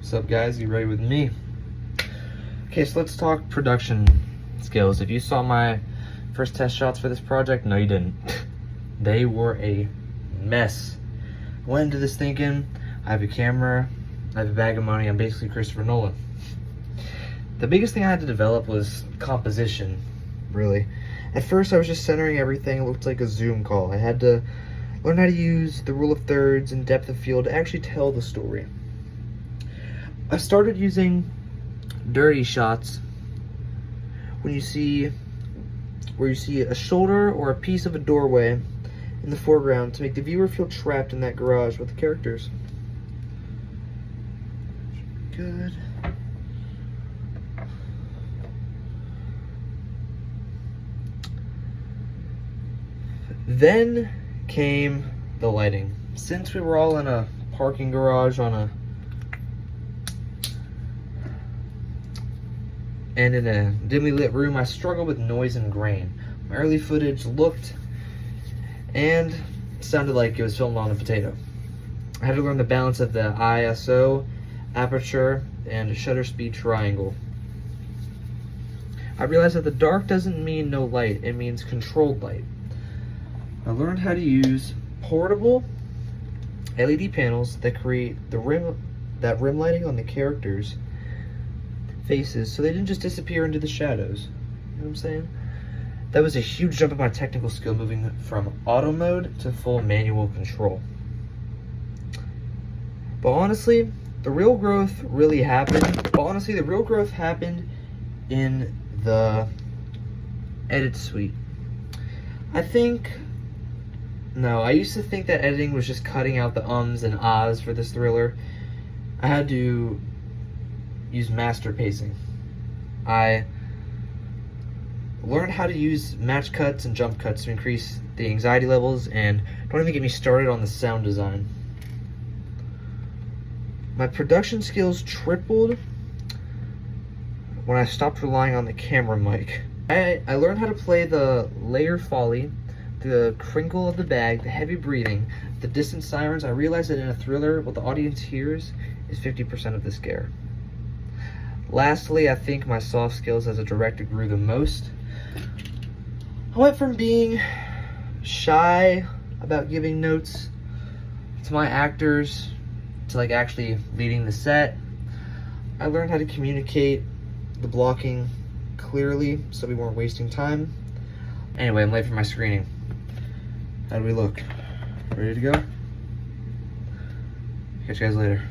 What's up, guys? You ready with me? Okay, so let's talk production skills. If you saw my first test shots for this project, no you didn't. They were a mess. I went into this thinking, I have a camera, I have a bag of money, I'm basically Christopher Nolan. The biggest thing I had to develop was composition, really. At first I was just centering everything, it looked like a Zoom call. I had to learn how to use the rule of thirds and depth of field to actually tell the story. I started using dirty shots where you see a shoulder or a piece of a doorway in the foreground to make the viewer feel trapped in that garage with the characters. Good. Then came the lighting. Since we were all in a parking garage and in a dimly lit room, I struggled with noise and grain. My early footage looked and sounded like it was filmed on a potato. I had to learn the balance of the ISO, aperture, and shutter speed triangle. I realized that the dark doesn't mean no light, it means controlled light. I learned how to use portable LED panels that create rim lighting on the characters' faces so they didn't just disappear into the shadows. You know what I'm saying? That was a huge jump in my technical skill, moving from auto mode to full manual control. But honestly, the real growth happened in the edit suite. I used to think that editing was just cutting out the ums and ahs for this thriller. I had to use master pacing. I learned how to use match cuts and jump cuts to increase the anxiety levels, and don't even get me started on the sound design. My production skills tripled when I stopped relying on the camera mic. I learned how to play the layer foley, the crinkle of the bag, the heavy breathing, the distant sirens. I realized that in a thriller, what the audience hears is 50% of the scare. Lastly, I think my soft skills as a director grew the most. I went from being shy about giving notes to my actors to actually leading the set. I learned how to communicate the blocking clearly so we weren't wasting time. Anyway, I'm late for my screening. How do we look? Ready to go? Catch you guys later.